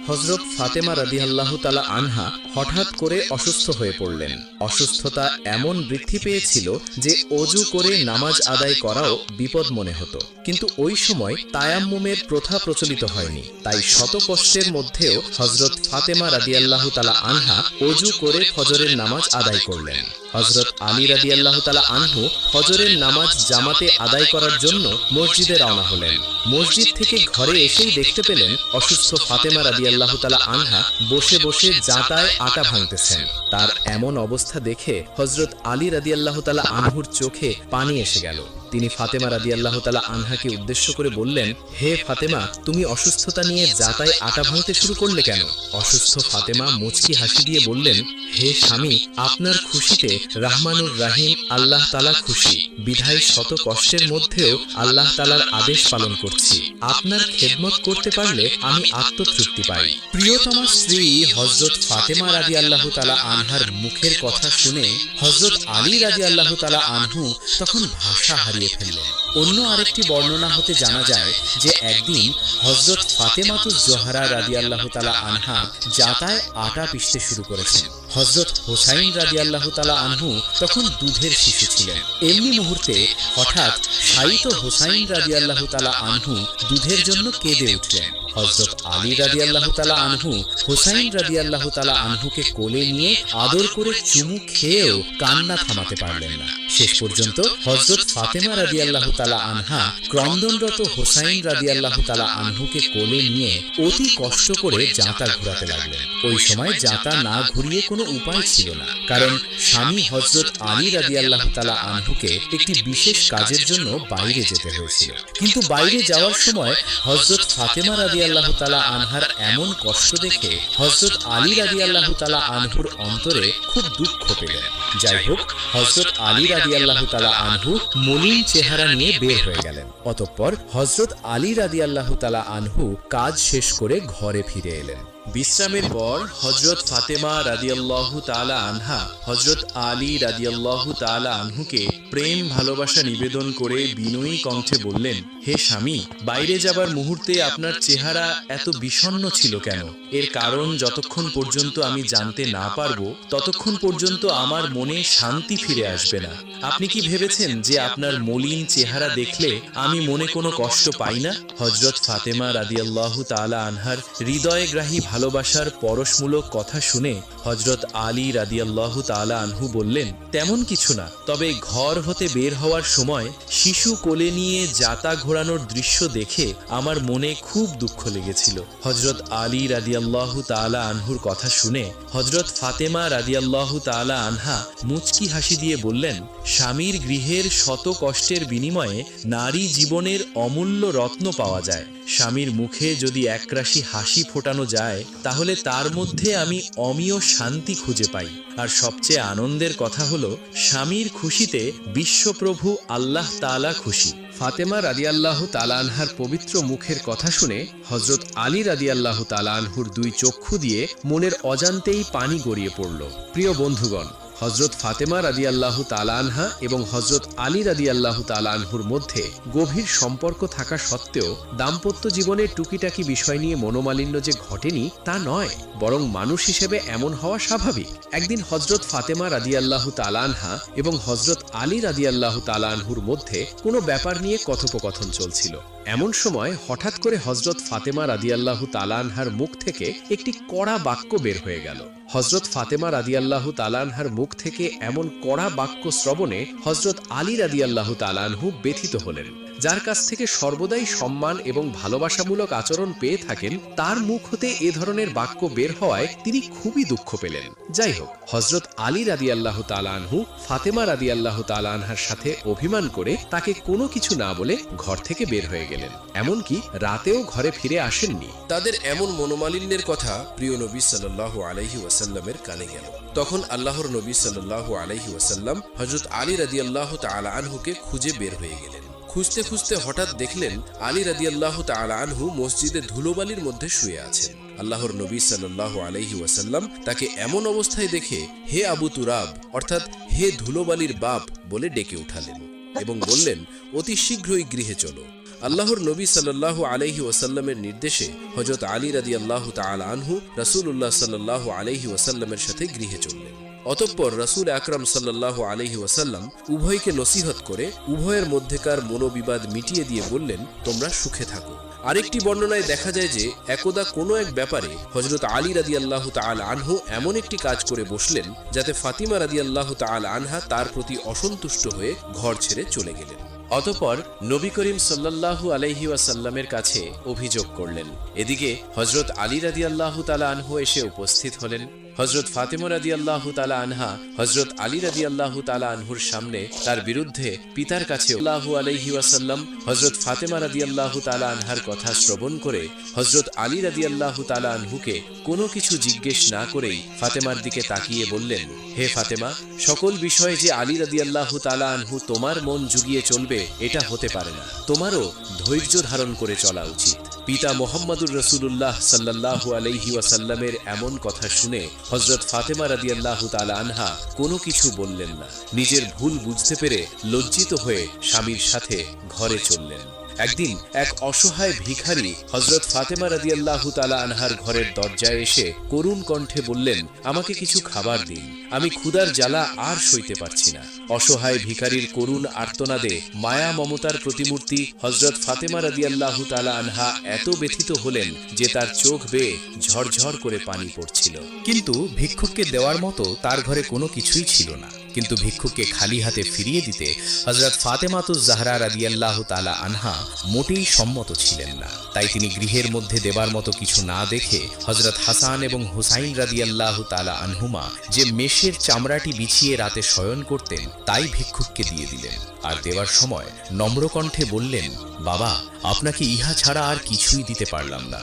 হযরত ফাতেমা রাদিয়াল্লাহু তাআলা আনহা হঠাৎ করে অসুস্থ হয়ে পড়লেন। অসুস্থতা এমন বৃদ্ধি পেয়েছিল যে ওযু করে নামাজ আদায় করাও বিপদ মনে হতো। কিন্তু ওই সময় তায়াম্মুমের প্রথা প্রচলিত হয়নি, তাই শত কষ্টের মধ্যেও হযরত ফাতেমা রাদিয়াল্লাহু তাআলা আনহা ওযু করে ফজরের নামাজ আদায় করলেন। হযরত আলী রাদিয়াল্লাহু তাআলা আনহু ফজরের নামাজ জামাতে আদায় করার জন্য মসজিদে রওনা হলেন। মসজিদ থেকে ঘরে এসেই দেখতে পেলেন অসুস্থ ফাতেমা রাদিয়াল্লাহু তাআলা আনহা বসে বসে জাঁতায় আটা ভাঙতেছেন। তার এমন অবস্থা দেখে হযরত আলী রাদিয়াল্লাহু তাআলা আনহুর চোখে পানি এসে গেল। তিনি ফাতেমা রাদিয়াল্লাহু তাআলা আনহাকে উদ্দেশ্য করে বললেন, হে ফাতেমা, তুমি অসুস্থতা নিয়ে জাঁতায় আটা ভাঙতে শুরু করলে কেন? অসুস্থ ফাতেমা মুচকি হাসি দিয়ে বললেন, হে স্বামী, আপনার খুশিতে রহমানুর রাহিম আল্লাহ তাআলা খুশি, বিধায় শত কষ্টের মধ্যেও আল্লাহ তাআলার আদেশ পালন করছি। আপনার খেদমত করতে পারলে আমি আত্মতৃপ্তি পাই। প্রিয়তমা স্ত্রী হযরত ফাতেমা রাদিয়াল্লাহু তাআলা আনহার মুখের কথা শুনে হযরত আলী রাদিয়াল্লাহু তাআলা আনহু তখন ভাষা হারিয়ে ফেললেন। অন্য আরেকটি বর্ণনা হতে জানা যায় যে একদিন হযরত ফাতেমাতুজ জোহরা রাদিয়াল্লাহু তাআলা আনহা জাঁতায় আটা পিষতে শুরু করেছেন। হযরত হুসাইন রাদিয়াল্লাহু তাআলা আনহু তখন দুধের শিশু ছিলেন। এমনি মুহূর্তে হঠাৎ শায়িত হুসাইন রাদিয়াল্লাহু তাআলা আনহু দুধের জন্য কেঁদে উঠলেন। হযরত আলী রাদিয়াল্লাহু তাআলা আনহু হুসাইন রাদিয়াল্লাহু তাআলা আনহুকে কোলে নিয়ে আদর করে চুমু খেয়েও কান্না থামাতে পারলেন না। শেষ পর্যন্ত হযরত ফাতেমা রাদিয়াল্লাহু তাআলা আনহা ক্রন্দনরত হুসাইন রাদিয়াল্লাহু তাআলা আনহুকে কোলে নিয়ে অতি কষ্ট করে জাঁতা ঘোরাতে লাগলেন। ওই সময় জাঁতা না ঘুরিয়ে কোনো উপায় ছিল না, কারণ স্বামী হযরত আলী রাদিয়াল্লাহু তাআলা আনহুকে একটি বিশেষ কাজের জন্য বাইরে যেতে হয়েছিল। কিন্তু বাইরে যাওয়ার সময় হযরত ফাতেমা রাদিয়াল্লাহু তাআলা আনহার এমন কষ্ট দেখে হযরত আলী রাদিয়াল্লাহু তাআলা আনহুর অন্তরে খুব দুঃখ পেলেন। যাই হোক, হযরত আলী রাদিয়াল্লাহু তাআলা আনহু মলিন চেহারা নিয়ে বের হয়ে গেলেন। অতঃপর হযরত আলী রাদিয়াল্লাহু তাআলা আনহু কাজ শেষ করে ঘরে ফিরে এলেন। বিশ্রামের পর হযরত ফাতেমা রাদিয়াল্লাহু তাআলা আনহা হযরত আলী রাদিয়াল্লাহু তাআলা আনহুকে প্রেম ভালোবাসা নিবেদন করে বিনয়ী কণ্ঠে বললেন, হে স্বামী, বাইরে যাবার মুহূর্তে আপনার চেহারা এত বিষণ্ণ ছিল কেন? এর কারণ যতক্ষণ পর্যন্ত আমি জানতে না পারবো ততক্ষণ পর্যন্ত আমার মনে শান্তি ফিরে আসবে না। আপনি কি ভেবেছেন যে আপনার মলিন চেহারা দেখলে আমি মনে কোনো কষ্ট পাই না? হযরত ফাতেমা রাদিয়াল্লাহু তাআলা আনহার হৃদয়গ্রাহী ভালোবাসার পরশমূলক কথা শুনে হযরত আলী রাদিয়াল্লাহু তাআলা আনহু বললেন, তেমন কিছু না, তবে ঘর হতে বের হওয়ার সময় শিশু কোলে নিয়ে জাঁতা ঘোরানোর দৃশ্য দেখে আমার মনে খুব দুঃখ লেগেছিল। হযরত আলী রাদিয়াল্লাহু তাআলা আনহুর কথা শুনে হযরত ফাতেমা রাদিয়াল্লাহু তাআলা আনহা মুচকি হাসি দিয়ে বললেন, স্বামীর গৃহের শত কষ্টের বিনিময়ে নারী জীবনের অমূল্য রত্ন পাওয়া যায়। স্বামীর মুখে যদি একরাশি হাসি ফোটানো যায় তাহলে তার মধ্যে আমি অমীয় শান্তি খুঁজে পাই। আর সবচেয়ে আনন্দের কথা হলো, স্বামীর খুশিতে বিশ্বপ্রভু আল্লাহ তাআলা খুশি। ফাতেমা রাদিয়াল্লাহু তাআলা আনহার পবিত্র মুখের কথা শুনে হযরত আলী রাদিয়াল্লাহু তাআলা আনহুর দুই চক্ষু দিয়ে মনের অজান্তেই পানি গড়িয়ে পড়ল। প্রিয় বন্ধুগণ, হযরত ফাতেমা রাদিয়াল্লাহু তাআলা আনহা এবং হযরত আলী রাদিয়াল্লাহু তাআলা আনহুর মধ্যে গভীর সম্পর্ক থাকা সত্ত্বেও দাম্পত্য জীবনের টুকিটাকি বিষয় নিয়ে মনোমালিন্য যে ঘটেনি তা নয়, বরং মানুষ হিসেবে এমন হওয়া স্বাভাবিক। একদিন হযরত ফাতেমা রাদিয়াল্লাহু তাআলা আনহা এবং হযরত আলী রাদিয়াল্লাহু তাআলা আনহুর মধ্যে কোনো ব্যাপার নিয়ে কথোপকথন চলছিল। এমন সময় হঠাৎ করে হযরত ফাতেমা রাদিয়াল্লাহু তাআলা আনহার মুখ থেকে একটি কড়া বাক্য বের হয়ে গেল। হযরত ফাতেমা রাদিয়াল্লাহু তাআলা আনহার মুখ থেকে এমন কড়া বাক্য শ্রবণে হযরত আলী রাদিয়াল্লাহু তাআলা আনহু ব্যথিত হলেন। যার কাছ থেকে সর্বদাই সম্মান এবং ভালোবাসামূলক আচরণ পেয়ে থাকেন, তার মুখ হতে এ ধরনের বাক্য বের হওয়ায় তিনি খুবই দুঃখ পেলেন। যাই হোক, হযরত আলী রাদিয়াল্লাহু তাআলা আনহু ফাতেমা রাদিয়াল্লাহু তাআলা আনহার সাথে অভিমান করে তাকে কোনো কিছু না বলে ঘর থেকে বের হয়ে গেলেন। এমনকি রাতেও ঘরে ফিরে আসেননি। তাদের এমন মনোমালিন্যের কথা প্রিয় নবী সাল্লাল্লাহু আলাইহি ওয়াসাল্লামের কানে গেল। তখন আল্লাহর নবী সাল্লাল্লাহু আলাইহি ওয়াসাল্লাম হযরত আলী রাদিয়াল্লাহু তাআলা আনহুকে খুঁজে বের হয়ে গেলেন। খুঁজতে খুঁজতে হঠাৎ দেখলেন আলী রাদিয়াল্লাহু তাআলা আনহু মসজিদে ধুলোবালির মধ্যে শুয়ে আছেন। আল্লাহর নবী সাল্লাল্লাহু আলাইহি ওয়াসাল্লাম তাকে এমন অবস্থায় দেখে হে আবু তুরাব, অর্থাৎ হে ধুলোবালির বাপ বলে ডেকে উঠালেন এবং বললেন, অতি শীঘ্রই গৃহে চলো। আল্লাহর নবী সাল্লাল্লাহু আলাইহি ওয়াসাল্লামের নির্দেশে হযরত আলী রাদিয়াল্লাহু তাআলা আনহু রাসূলুল্লাহ সাল্লাল্লাহু আলাইহি ওয়াসাল্লামের সাথে গৃহে চললেন। অতঃপর রাসূল আকরাম সাল্লাল্লাহু আলাইহি ওয়াসাল্লাম উভয়কে নসিহত করে উভয়ের মধ্যেকার মনোবিবাদ মিটিয়ে দিয়ে বললেন, তোমরা সুখে থাকো। আরেকটি বর্ণনায় দেখা যায় যে একদা কোনো এক ব্যাপারে হযরত আলী রাদিয়াল্লাহু তাআলা আনহু এমন একটি কাজ করে বসলেন যাতে ফাতিমা রাদিয়াল্লাহু তাআলা আনহা তার প্রতি অসন্তুষ্ট হয়ে ঘর ছেড়ে চলে গেলেন। অতঃপর নবী করিম সাল্লাল্লাহু আলাইহি ওয়াসাল্লামের কাছে অভিযোগ করলেন। এদিকে হযরত আলী রাদিয়াল্লাহু তাআলা আনহু এসে উপস্থিত হলেন। হযরত ফাতিমা রাদিয়াল্লাহু তাআলা আনহা হযরত আলী রাদিয়াল্লাহু তাআলা আনহুর সামনে তার বিরুদ্ধে পিতার কাছে সাল্লাল্লাহু আলাইহি ওয়াসাল্লাম হযরত ফাতিমা রাদিয়াল্লাহু তাআলা আনহার কথা শ্রবণ করে হযরত আলী রাদিয়াল্লাহু তাআলা আনহুকে কোনো কিছু জিজ্ঞেস না করেই ফাতেমার দিকে তাকিয়ে বললেন, হে ফাতেমা, সকল বিষয়ে যে আলী রাদিয়াল্লাহু তাআলা আনহু তোমার মন জুগিয়ে চলবে এটা হতে পারে না। তোমারও ধৈর্য ধারণ করে চলা উচিত। পিতা মুহাম্মদুর রাসূলুল্লাহ সাল্লাল্লাহু আলাইহি ওয়াসাল্লামের এমন কথা শুনে হযরত ফাতেমা রাদিয়াল্লাহু তাআলা আনহা কোনো কিছু বললেন না। নিজের ভুল বুঝতে পেরে লজ্জিত হয়ে স্বামীর সাথে ঘরে চললেন। একদিন এক অসহায় ভিখারি হযরত ফাতেমা রাদিয়াল্লাহু তাআলা আনহার ঘরের দরজায় এসে করুণ কণ্ঠে বললেন, আমাকে কিছু খাবার দিন, আমি ক্ষুধার জ্বালা আর সইতে পারছি না। অসহায় ভিখারির করুণ আর্তনাদে মায়া মমতার প্রতিমূর্তি হযরত ফাতেমা রাদিয়াল্লাহু তাআলা আনহা এত ব্যথিত হলেন যে তার চোখ বেয়ে ঝরঝর করে পানি পড়ছিল। কিন্তু ভিক্ষুককে দেওয়ার মতো তার ঘরে কোনো কিছুই ছিল না। কিন্তু ভিক্ষুককে খালি হাতে ফিরিয়ে দিতে হযরত ফাতেমাতুজ জাহরা রাদিয়াল্লাহু তাআলা আনহা মোটেই সম্মত ছিলেন না। তাই তিনি গৃহের মধ্যে দেবার মতো কিছু না দেখে হযরত হাসান এবং হুসাইন রাদিয়াল্লাহু তাআলা আনহুমা যে মেষের চামড়াটি বিছিয়ে রাতে শয়ন করতেন তাই ভিক্ষুককে দিয়ে দিলেন। আর দেওয়ার সময় নম্র কণ্ঠে বললেন, বাবা, আপনাকে ইহা ছাড়া আর কিছুই দিতে পারলাম না,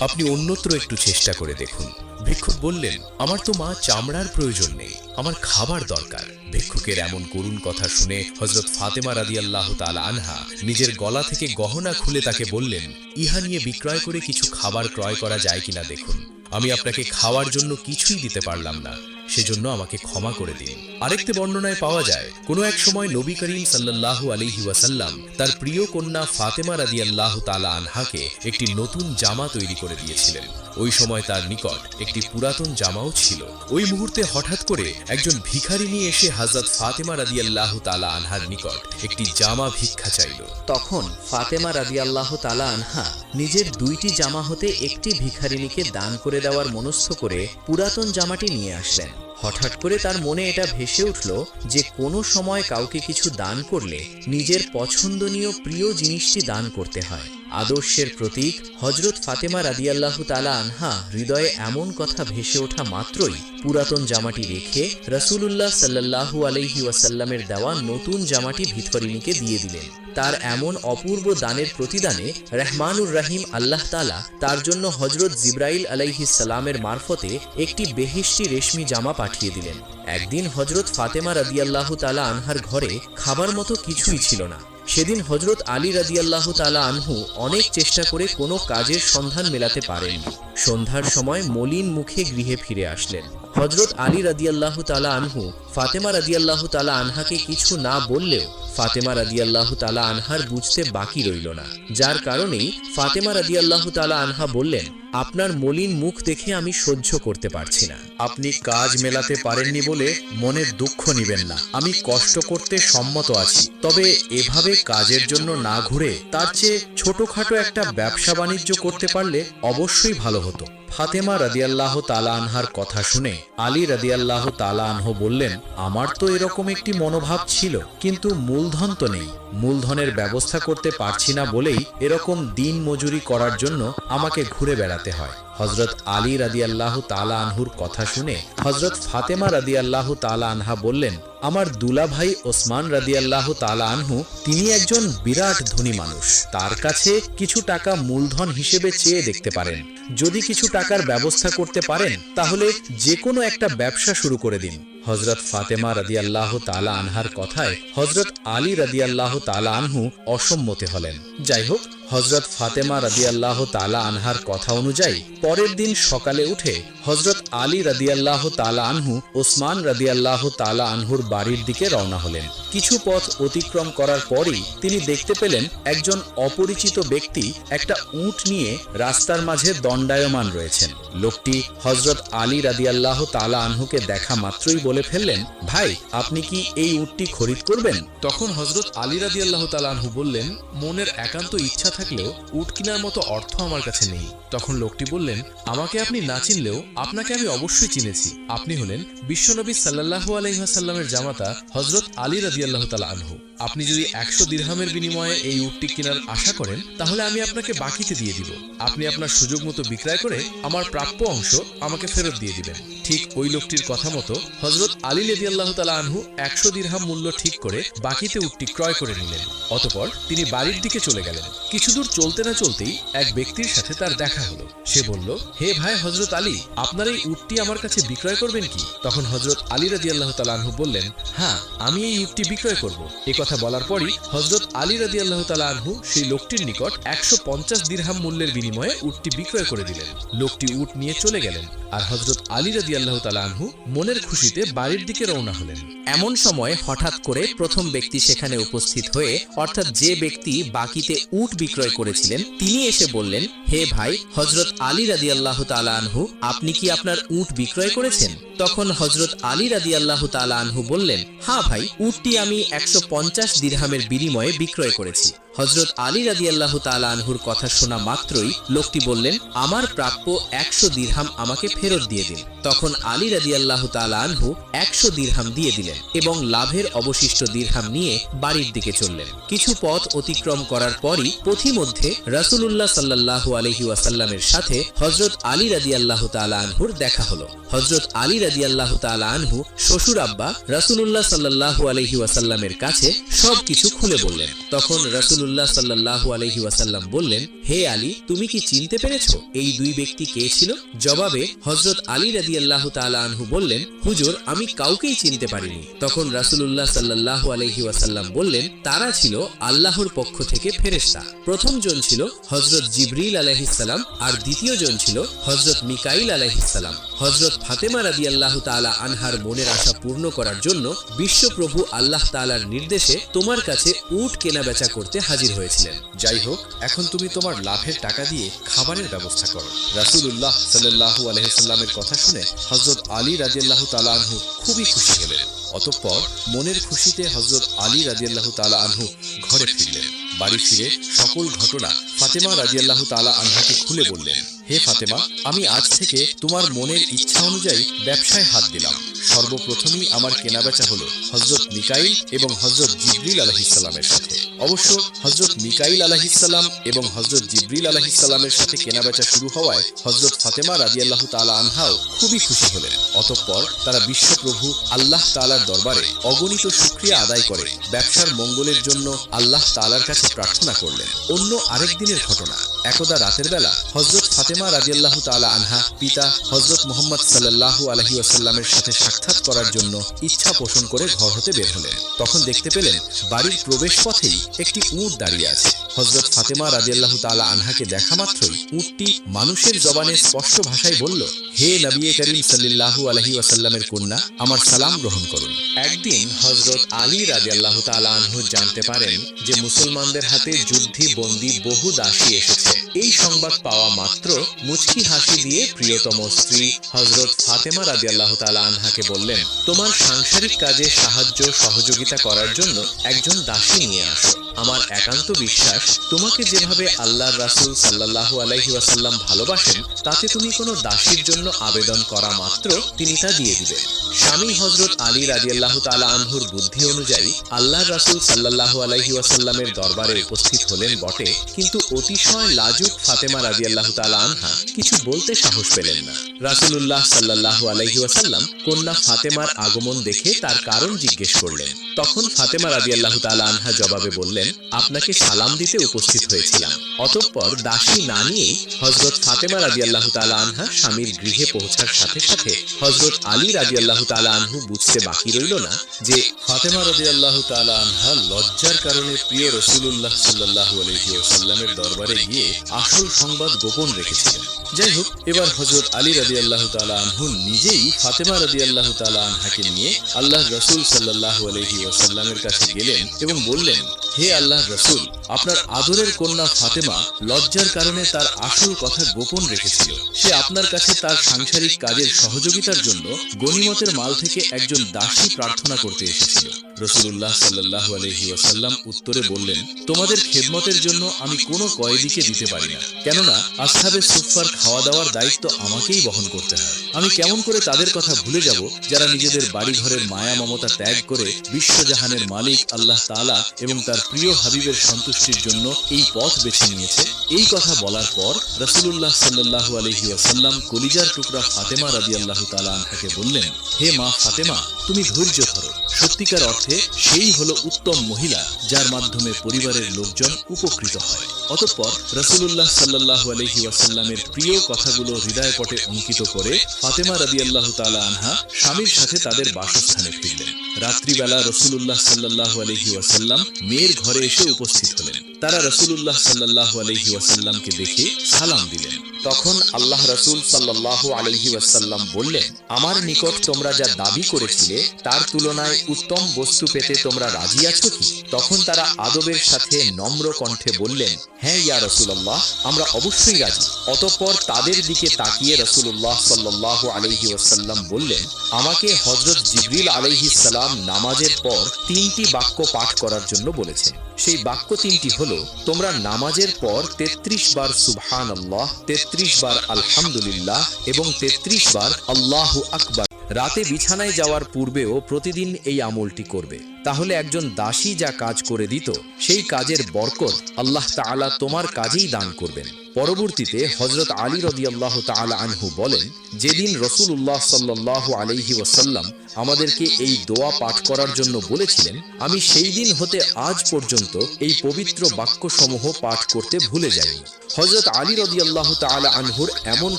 আপনি অন্যত্র একটু চেষ্টা করে দেখুন। ভিক্ষুক বললেন, আমার তো মা চামড়ার প্রয়োজন নেই, আমার খাবার দরকার। ভিক্ষুকের এমন করুণ কথা শুনে হযরত ফাতেমা রাদিয়াল্লাহু তাআলা আনহা নিজের গলা থেকে গহনা খুলে তাকে বললেন, ইহা নিয়ে বিক্রয় করে কিছু খাবার ক্রয় করা যায় কিনা দেখুন। আমি আপনাকে খাওয়ার জন্য কিছুই দিতে পারলাম না, সেজন্য আমাকে ক্ষমা করে দিন। আরেকটি বর্ণনায় পাওয়া যায়, কোনো এক সময় নবী করিম সাল্লাল্লাহু আলাইহি ওয়াসাল্লাম তার প্রিয় কন্যা ফাতেমা রাদিয়াল্লাহু তাআলা আনহাকে একটি নতুন জামা তৈরি করে দিয়েছিলেন। ওই সময় তার নিকট একটি পুরাতন জামাও ছিল। ওই মুহূর্তে হঠাৎ করে একজন ভিখারি নিয়ে এসে হযরত ফাতেমা রাদিয়াল্লাহু তাআলা আনহার নিকট একটি জামা ভিক্ষা চাইল। তখন ফাতেমা রাদিয়াল্লাহু তাআলা আনহা নিজের দুইটি জামা হতে একটি ভিখারিনীকে দান করে দেওয়ার মনস্থ করে পুরাতন জামাটি নিয়ে আসলেন। হঠাৎ করে তার মনে এটা ভেসে উঠল যে কোনো সময় কাউকে কিছু দান করলে নিজের পছন্দনীয় প্রিয় জিনিসটি দান করতে হয়। আদর্শের প্রতীক হযরত ফাতেমা রাদিয়াল্লাহু তাআলা আনহা হৃদয়ে এমন কথা ভেসে ওঠা মাত্রই পুরাতন জামাটি রেখে রাসূলুল্লাহ সাল্লাল্লাহু আলাইহি ওয়াসাল্লামের দেওয়া নতুন জামাটি ভিখারিনীকে দিয়ে দিলেন। তার এমন অপূর্ব দানের প্রতিদানে রহমানুর রহিম আল্লাহ তাআলা তার জন্য হযরত জিবরাইল আলাইহিস সালামের মারফতে একটি বেহেশতি রেশমি জামা পাঠিয়ে দিলেন। একদিন হযরত ফাতেমা রাদিয়াল্লাহু তাআলা আনহার ঘরে খাবার মতো কিছুই ছিল না। সেদিন হযরত আলী রাদিয়াল্লাহু তাআলা আনহু অনেক চেষ্টা করে কোনো কাজের সন্ধান মেলাতে পারেননি। সন্ধ্যার সময় মলিন মুখে গৃহে ফিরে আসলেন। হযরত আলী রাদিয়াল্লাহু তাআলা আনহু ফাতেমা রাদিয়াল্লাহু তাআলা আনহাকে কিছু না বললেও ফাতেমা রাদিয়াল্লাহু তাআলা আনহার বুঝতে বাকি রইল না, যার কারণেই ফাতেমা রাদিয়াল্লাহু তাআলা আনহা বললেন, আপনার মলিন মুখ দেখে আমি সহ্য করতে পারছি না। আপনি কাজ মেলাতে পারেননি বলে মনে দুঃখ নিবেন না, আমি কষ্ট করতে সম্মত আছি। তবে এভাবে কাজের জন্য না ঘুরে তার চেয়ে ছোটখাটো একটা ব্যবসা বাণিজ্য করতে পারলে অবশ্যই ভালো হতো। ফাতেমা রাদিয়াল্লাহু তাআলা আনহার কথা শুনে আলী রাদিয়াল্লাহু তাআলা আনহু বললেন, আমার তো এরকম একটি মনোভাব ছিল, কিন্তু মূলধন তো নেই, মূলধনের ব্যবস্থা করতে পারছি না বলেই এরকম দিন মজুরি করার জন্য আমাকে ঘুরে বেড়াতে হয়। হযরত আলী রাদিয়াল্লাহু তাআলা আনহুর কথা শুনে হযরত ফাতেমা রাদিয়াল্লাহু তাআলা আনহা বললেন, আমার দুলাভাই ওসমান রাদিয়াল্লাহু তাআলা আনহু তিনি একজন বিরাট ধনী মানুষ, তার কাছে কিছু টাকা মূলধন হিসেবে চেয়ে দেখতে পারেন। যদি কিছু টাকার ব্যবস্থা করতে পারেন তাহলে যে কোনো একটা ব্যবসা শুরু করে দিন। হযরত ফাতেমা রাদিয়াল্লাহু তাআলা আনহার কথায় হযরত আলী রাদিয়াল্লাহু তাআলা আনহু অসম্মতি হলেন। যাই হোক, হযরত ফাতেমা রাদিয়াল্লাহু তাআলা আনহার কথা অনুযায়ী পরের দিন সকালে উঠে হযরত আলী রাদিয়াল্লাহু তাআলা আনহু ওসমান রাদিয়াল্লাহু তাআলা আনহুর বাড়ির দিকে রওনা হলেন। কিছু পথ অতিক্রম করার পরই তিনি দেখতে পেলেন একজন অপরিচিত ব্যক্তি একটা উট নিয়ে রাস্তার মাঝে দণ্ডায়মান রয়েছেন। লোকটি হযরত আলী রাদিয়াল্লাহু তাআলা আনহুকে দেখা মাত্রই বলে ফেললেন, ভাই, আপনি কি এই উটটি খরিদ করবেন? তখন হযরত আলী রাদিয়াল্লাহু তাআলা আনহু বললেন, মনের একান্ত ইচ্ছা থাকলেও উট কেনার মতো অর্থ আমার কাছে নেই। তখন লোকটি বললেন, আমাকে আপনি না চিনলেও আপনাকে আমি অবশ্যই চিনেছি। আপনি হলেন বিশ্বনবী সাল্লাল্লাহু আলাইহি ওয়াসাল্লামের জামাতা হযরত আলী রাদিয়াল্লাহু তাআলা আনহু। আপনি যদি 100 দিরহামের বিনিময়ে এই উটটি কেনার আশা করেন তাহলে আমি আপনাকে বাকিতে দিয়ে দিব। আপনি আপনার সুযোগ মতো বিক্রয় করে আমার প্রাপ্য অংশ আমাকে ফেরত দিয়ে দিবেন। ঠিক ওই লোকটির কথা মতো হযরত আলী রাদিয়াল্লাহু তাআলা আনহু 100 দিরহাম মূল্য ঠিক করে বাকিতে উটটি ক্রয় করে নিলেন। অতঃপর তিনি বাড়ির দিকে চলে গেলেন। কিছু দূর চলতে না চলতেই এক ব্যক্তির সাথে তার দেখা হলো। সে বলল, হে ভাই হযরত আলী, আপনার এই উটটি আমার কাছে বিক্রয় করবেন কি? তখন হযরত আলী রাদিয়াল্লাহু তাআলা আনহু বললেন, হ্যাঁ, আমি এই উটটি বিক্রয় করব। এই কথা বলার পরই হযরত আলী রাদিয়াল্লাহু তাআলা আনহু সেই লোকটির নিকট 150 দিরহাম মূল্যের বিনিময়ে উটটি বিক্রয় করে দিলেন। লোকটি উট নিয়ে চলে গেলেন আর হযরত আলী রাদিয়াল্লাহু তাআলা আনহু মনের খুশিতে বাড়ির দিকে রওনা হলেন। এমন সময় হঠাৎ করে প্রথম ব্যক্তি সেখানে উপস্থিত হয়ে, অর্থাৎ যে ব্যক্তি বাকিতে উট বিক্রয় করেছিলেন, তিনি এসে বললেন, হে ভাই হযরত আলী রাদিয়াল্লাহু তাআলা আনহু, আপনি কি আপনার উট বিক্রয় করেছেন? তখন হযরত আলী রাদিয়াল্লাহু তাআলা আনহু বললেন, হ্যাঁ ভাই, উটটি আমি 150 দিরহামের বিনিময়ে বিক্রয় করেছি। হযরত আলী রাদিয়াল্লাহু তাআলা আনহুর কথা শোনা মাত্রই লোকটি বললেন, আমার প্রাপ্য 100 দিরহাম আমাকে ফেরত দিয়ে দিন। তখন আলী রাদিয়াল্লাহু তাআলা আনহু 100 দিরহাম দিয়ে দিলেন এবং লাভের অবশিষ্ট দিরহাম নিয়ে বাড়ির দিকে চললেন। কিছু পথ অতিক্রম করার পরই পথিমধ্যে রাসূলুল্লাহ সাল্লাল্লাহু আলাইহি ওয়াসাল্লামের সাথে হযরত আলী রাদিয়াল্লাহু তাআলা আনহুর দেখা হলো। হযরত আলী রাদিয়াল্লাহু তাআলা আনহু শ্বশুর আব্বা রাসূলুল্লাহ সাল্লাল্লাহু আলাইহি ওয়াসাল্লামের কাছে সবকিছু খুলে বললেন। তখন রাসূলুল্লাহ সাল্লাল্লাহু আলাইহি ওয়াসাল্লাম বললেন, হে আলী, তুমি কি চিনতে পেরেছো এই দুই ব্যক্তি কে ছিল? জবাবে হযরত আলী রাদিয়াল্লাহু তাআলা আনহু বললেন, হুজুর, আমি কাউকেই চিনতে পারিনি। তখন রাসূলুল্লাহ সাল্লাল্লাহু আলাইহি ওয়াসাল্লাম বললেন, তারা ছিল আল্লাহর পক্ষ থেকে ফেরেশতা। প্রথম জন ছিল হযরত জিবরিল আলাইহিস সালাম আর দ্বিতীয় জন ছিল হযরত মিকাইল আলাইহিস সালাম। হযরত ফাতেমা রাদিয়াল্লাহু তাআলা আনহার মনের আশা পূর্ণ করার জন্য বিশ্বপ্রভু আল্লাহ তাআলার নির্দেশে তোমার কাছে উট কেনাবেচা করতে হাজির হয়েছিলেন। যাই হোক, এখন তুমি তোমার লাভের টাকা দিয়ে খাবারের ব্যবস্থা করো। রাসূলুল্লাহ সাল্লাল্লাহু আলাইহি ওয়াসাল্লামের কথা শুনে হযরত আলী রাদিয়াল্লাহু তাআলা আনহু খুবই খুশি হলেন। অতঃপর মনের খুশিতে হযরত আলী রাদিয়াল্লাহু তাআলা আনহু ঘরে ফিরলেন। বাড়ি ফিরে সকল ঘটনা ফাতেমা রাদিয়াল্লাহু তাআলা আনহাকে খুলে বললেন, হে ফাতেমা, আমি আজ থেকে তোমার মনের ইচ্ছা অনুযায়ী ব্যবসায় হাত দিলাম। সর্বপ্রথমেই আমার কেনাবেচা হলো হযরত মিকাইল এবং হযরত জিবরিল আলাইহিস সালামের সাথে। অবশ্য হযরত মিকাইল আলাইহিস সালাম এবং হযরত জিবরিল আলাইহিস সালামের সাথে কেনাবেচা শুরু হওয়ায় হযরত ফাতেমা রাদিয়াল্লাহু তাআলা আনহাও খুবই খুশি হলেন। অতঃপর তারা বিশ্বপ্রভু আল্লাহ তাআলার দরবারে অগণিত শুকরিয়া আদায় করে ব্যবসার মঙ্গলের জন্য আল্লাহ তাআলার কাছে প্রার্থনা করলেন। অন্য আরেক দিনের ঘটনা, একদা রাতের বেলা হযরত ফাতেমা রাদিয়াল্লাহু তাআলা আনহা পিতা হযরত মুহাম্মদ সাল্লাল্লাহু আলাইহি ওয়াসাল্লামের সাথে সাক্ষাৎ করার জন্য ইচ্ছা পোষণ করে ঘর হতে বের হলেন। তখন দেখতে পেলেন বাড়ির প্রবেশ পথেই একটি উট দাঁড়িয়ে আছে। হযরত ফাতেমা রাদিয়াল্লাহু তাআলা আনহাকে দেখা মাত্রই উটটি মানুষের জবানে স্পষ্ট ভাষায় বলল, হে নবী করিম সাল্লাল্লাহু আলাইহি ওয়াসাল্লামের কন্যা, আমার সালাম গ্রহণ করুন। একদিন হযরত আলী রাদিয়াল্লাহু তাআলা আনহু জানতে পারেন যে মুসলমানদের হাতে যুদ্ধী বন্দী বহু দাসী এসেছে। এই সংবাদ পাওয়া মাত্র মুচকি হাসি দিয়ে প্রিয়তম স্ত্রী হযরত ফাতেমা রাদিয়াল্লাহু তাআলা আনহাকে বললেন, তোমার সাংসারিক কাজে সাহায্য সহযোগিতা করার জন্য একজন দাসী নিয়ে আসো। আমার একান্ত বিশ্বাস, তোমাকে যেভাবে আল্লাহর রাসূল সাল্লাল্লাহু আলাইহি ওয়াসাল্লাম ভালোবাসেন, তাতে তুমি কোনো দাসীর জন্য আবেদন করা মাত্র তিনি তা দিয়ে দিবেন। স্বামী হযরত আলী রাদিয়াল্লাহু তাআলা আনহুর বুদ্ধি অনুযায়ী আল্লাহর রাসূল সাল্লাল্লাহু আলাইহি ওয়াসাল্লামের দরবারে উপস্থিত হলেন বটে, কিন্তু অতিশয় লাজুক ফাতেমা রাদিয়াল্লাহু তাআলা আনহা কিছু বলতে সাহস পেলেন না। রাসূলুল্লাহ সাল্লাল্লাহু আলাইহি ওয়াসাল্লাম কন্যা ফাতেমার আগমন দেখে তার কারণ জিজ্ঞেস করলেন। তখন ফাতেমা রাদিয়াল্লাহু তাআলা আনহা জবাবে বললেন, বললেন, আপনাকে সালাম দিতে উপস্থিত হয়েছিলাম। অতঃপর দাসী না নিয়েই হযরত ফাতেমা রাদিয়াল্লাহু তাআলা আনহা স্বামীর গৃহে পৌঁছার সাথে সাথে হযরত আলী রাদিয়াল্লাহু তাআলা আনহু বুঝতে বাকি রইল না যে ফাতেমা রাদিয়াল্লাহু তাআলা আনহা লজ্জার কারণে প্রিয় রাসূলুল্লাহ সাল্লাল্লাহু আলাইহি ওয়াসাল্লামের দরবারে গিয়ে আসল সংবাদ গোপন রেখেছিলেন। যাই হোক, এবার হযরত আলী রাদিয়াল্লাহু তাআলা আনহু নিজেই ফাতেমা রাদিয়াল্লাহু তাআলা আনহাকে নিয়ে আল্লাহর রাসূল সাল্লাল্লাহু আলাইহি ওয়াসাল্লামের কাছে গেলেন এবং বললেন, হে আল্লাহর রাসূল, আপনার আদরের কন্যা ফাতেমা লজ্জার কারণে তার আসল কথা গোপন রেখেছিল। সে আপনার কাছে তার সাংসারিক কাজের সহযোগিতার জন্য গনিমতের মাল থেকে একজন দাসী প্রার্থনা করতে এসেছিল। রাসূলুল্লাহ সাল্লাল্লাহু আলাইহি ওয়াসাল্লাম উত্তরে বললেন, তোমাদের খেদমতের জন্য আমি কোনো কয়েদিকে দিতে পারি না, কেননা আসহাবে সুফফার খাওয়া দাওয়ার দায়িত্ব আমাকেই বহন করতে হয়। আমি কেমন করে তাদের কথা ভুলে যাব যারা নিজেদের বাড়ি ঘরের মায়া মমতা ত্যাগ করে বিশ্বজাহানের মালিক আল্লাহ তাআলা এবং তার প্রিয় হাবিবের সন্তুষ্টির জন্য এই পথ বেছে নিয়েছে। এই কথা বলার পর রাসূলুল্লাহ সাল্লাল্লাহু আলাইহি ওয়াসাল্লাম কলিজার টুকরা ফাতেমা রাদিয়াল্লাহু তাআলা আনহাকে বললেন, হে মা ফাতেমা, তুমি ধৈর্য ধরো। সত্যিকার অর্থে সেই হলো উত্তম মহিলা যার মাধ্যমে পরিবারের লোকজন উপকৃত হয়। অতঃপর রাসূলুল্লাহ সাল্লাল্লাহু আলাইহি ওয়াসাল্লামের প্রিয় কথাগুলো হৃদয়পটে অঙ্কিত করে ফাতেমা রাদিয়াল্লাহু তাআলা আনহা স্বামীর সাথে তাদের বাসস্থানে ফিরলেন। রাত্রিবেলা রাসূলুল্লাহ সাল্লাল্লাহু আলাইহি ওয়াসাল্লাম মেয়ের ঘরে এসে উপস্থিত হলেন। তারা রাসূলুল্লাহ সাল্লাল্লাহু আলাইহি ওয়াসাল্লামকে দেখে সালাম দিলেন। তখন আল্লাহ রাসূল সাল্লাল্লাহু আলাইহি ওয়াসাল্লাম বললেন, আমার নিকট তোমরা যা দাবি করেছিলে তার তুলনায় উত্তম বস্তু পেতে তোমরা রাজি আছো কি? তখন তারা আদবের সাথে নম্র কণ্ঠে বললেন, হ্যাঁ ইয়া রাসূলুল্লাহ, আমরা অবশ্যই রাজি। অতঃপর তাদের দিকে তাকিয়ে রাসূলুল্লাহ সাল্লাল্লাহু আলাইহি ওয়াসাল্লাম বললেন, আমাকে হযরত জিবরিল আলাইহিস সালাম নামাজের পর 3টি বাক্য পাঠ করার জন্য বলেছেন। সেই বাক্য 3টি হলো, তোমরা নামাজের পর 33 বার সুবহানাল্লাহ, 33 বার আলহামদুলিল্লাহ এবং 33 বার আল্লাহু আকবার। রাতে বিছানায় যাওয়ার পূর্বেও প্রতিদিন এই আমলটি করবে। তাহলে একজন দাসী যা কাজ করে দিত সেই কাজের বরকত আল্লাহ তাআলা তোমার কাজেই দান করবেন। পরবর্তীতে হযরত আলী রাদিয়াল্লাহু তাআলা আনহু বলেন, যেদিন রাসূলুল্লাহ সাল্লাল্লাহু আলাইহি ওয়াসাল্লাম আমাদেরকে এই দোয়া পাঠ করার জন্য বলেছিলেন, আমি সেই দিন হতে আজ পর্যন্ত এই পবিত্র বাক্যসমূহ পাঠ করতে ভুলে যাইনি। হযরত আলী রাদিয়াল্লাহু তাআলা আনহুর এমন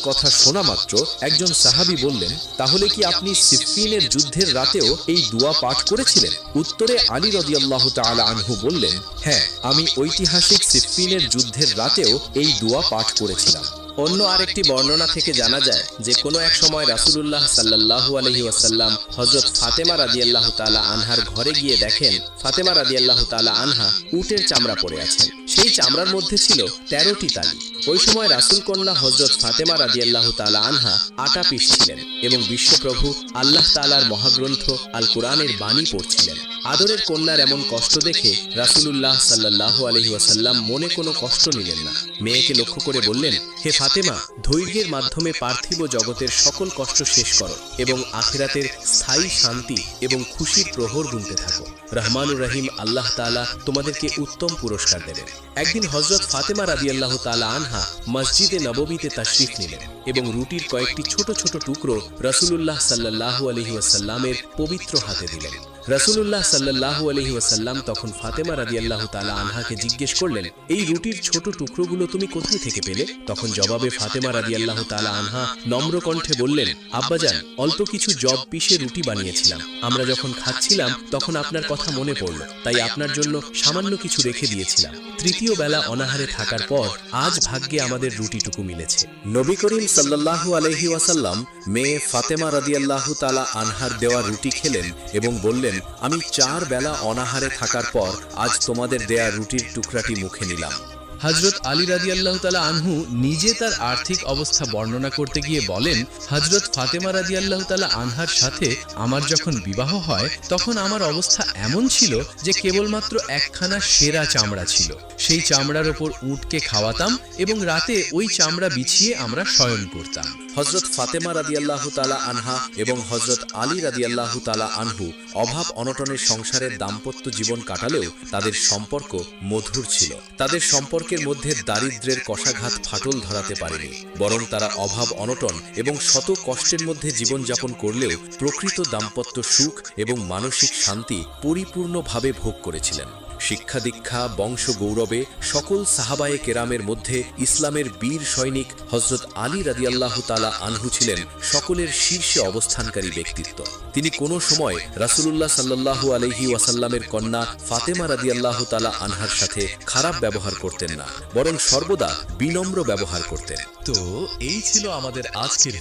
কথা শোনা মাত্র একজন সাহাবী বললেন, তাহলে কি আপনি সিফফিনের যুদ্ধের রাতেও এই দোয়া পাঠ করেছিলেন? উত্তরে আলী রাদিয়াল্লাহু তাআলা আনহু বললেন, হ্যাঁ, আমি ঐতিহাসিক সিফফিনের যুদ্ধের রাতেও এই দোয়া পাঠ করেছিলাম। অন্য আরেকটি বর্ণনা থেকে জানা যায় যে কোনো এক সময় রাসূলুল্লাহ সাল্লাল্লাহু আলাইহি ওয়াসাল্লাম হযরত ফাতেমা রাদিয়াল্লাহু তাআলা আনহার ঘরে গিয়ে দেখেন ফাতেমা রাদিয়াল্লাহু তাআলা আনহা উটের চামড়া পরে আছেন। সেই চামড়ার মধ্যে ছিল 13টি তালি। ওই সময় রাসূল কন্যা হযরত ফাতেমা রাদিয়াল্লাহু তাআলা আনহা আটা পিষছিলেন এবং বিশ্বপ্রভু আল্লাহ তাআলার মহাগ্রন্থ আল কুরআনের বাণী পড়ছিলেন। আদরের কন্যার এমন কষ্ট দেখে রাসূলুল্লাহ সাল্লাল্লাহু আলাইহি ওয়াসাল্লাম মনে কোনো কষ্ট নিলেন না। মেয়েকে লক্ষ্য করে বললেন, হে ফাতেমা, ধৈর্যের মাধ্যমে পার্থিব জগতের সকল কষ্ট শেষ করো এবং আখিরাতের স্থায়ী শান্তি এবং খুশির প্রহর গুনতে থাকো। রহমানুর রহিম আল্লাহ তাআলা তোমাদেরকে উত্তম পুরস্কার দেবেন। একদিন হযরত ফাতেমা রাদিয়াল্লাহু তাআলা আনহা মসজিদে নববীতে তাশরিফ নিলেন এবং রুটির কয়েকটি ছোট ছোট টুকরো রাসূলুল্লাহ সাল্লাল্লাহু আলাইহি ওয়াসাল্লামের পবিত্র হাতে দিলেন। রাসূলুল্লাহ সাল্লাল্লাহু আলাইহি ওয়াসাল্লাম তখন ফাতেমা রাদিয়াল্লাহু তাআলা আনহাকে জিজ্ঞেস করলেন, এই রুটির ছোট টুকরোগুলো তুমি কোথায় থেকে পেলে? তখন জবাবে ফাতেমা রাদিয়াল্লাহু তাআলা আনহা নম্র কণ্ঠে বললেন, আব্বাজান, অল্প কিছু জব পিষে রুটি বানিয়েছিলাম। আমরা যখন খাচ্ছিলাম তখন আপনার কথা মনে পড়ল, তাই আপনার জন্য সামান্য কিছু রেখে দিয়েছিলাম। তৃতীয় বেলা অনাহারে থাকার পর আজ ভাগ্যে আমাদের রুটিটুকু মিলেছে। নবী করিম সাল্লাল্লাহু আলাইহি ওয়াসাল্লাম মেয়ে ফাতেমা রাদিয়াল্লাহু তাআলা আনহার দেওয়া রুটি খেলেন এবং বললেন, আমি 4 বেলা অনাহারে থাকার পর আজ তোমাদের দেয়া রুটির টুকরাটি মুখে নিলাম। হযরত আলী রাদিয়াল্লাহু তাআলা আনহু নিজে তার আর্থিক অবস্থা বর্ণনা করতে গিয়ে বলেন, হযরত ফাতেমা রাদিয়াল্লাহু তাআলা আনহার সাথে আমার যখন বিবাহ হয় তখন আমার অবস্থা এমন ছিল যে কেবলমাত্র একখানা সেরা চামড়া ছিল। সেই চামড়ার ওপর উটকে খাওয়াতাম এবং রাতে ওই চামড়া বিছিয়ে আমরা শয়ন করতাম। হযরত ফাতেমা রাদিয়াল্লাহু তাআলা আনহা এবং হযরত আলী রাদিয়াল্লাহু তাআলা আনহু অভাব অনটনের সংসারের দাম্পত্য জীবন কাটালেও তাদের সম্পর্ক মধুর ছিল। তাদের সম্পর্কের মধ্যে দারিদ্র্যের কষাঘাত ফাটল ধরাতে পারেনি, বরং তারা অভাব অনটন এবং শত কষ্টের মধ্যে জীবনযাপন করলেও প্রকৃত দাম্পত্য সুখ এবং মানসিক শান্তি পরিপূর্ণভাবে ভোগ করেছিলেন। শিক্ষা দীক্ষা বংশ গৌরবে সকল সাহাবায়ে কেরামের মধ্যে ইসলামের বীর সৈনিক হযরত আলী রাদিয়াল্লাহু তাআলা আনহু ছিলেন সকলের শীর্ষে অবস্থানকারী ব্যক্তিত্ব। তিনি কোনো সময় রাসূলুল্লাহ সাল্লাল্লাহু আলাইহি ওয়াসাল্লামের কন্যা ফাতেমা রাদিয়াল্লাহু তাআলা আনহার সাথে খারাপ ব্যবহার করতেন না, বরং সর্বদা বিনম্র ব্যবহার করতেন। তো এই ছিল আমাদের আজকের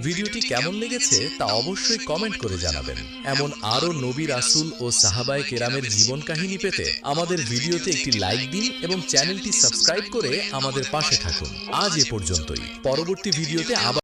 ভিডিওটি কেমন লেগেছে তা অবশ্যই কমেন্ট করে জানাবেন। এমন আরো নবী রাসূল ও সাহাবায়ে কেরামের জীবন কাহিনী পেতে আমাদের ভিডিওতে একটি লাইক দিন এবং চ্যানেলটি সাবস্ক্রাইব করে আমাদের পাশে থাকুন। আজ এ পর্যন্তই, পরবর্তী ভিডিওতে আবার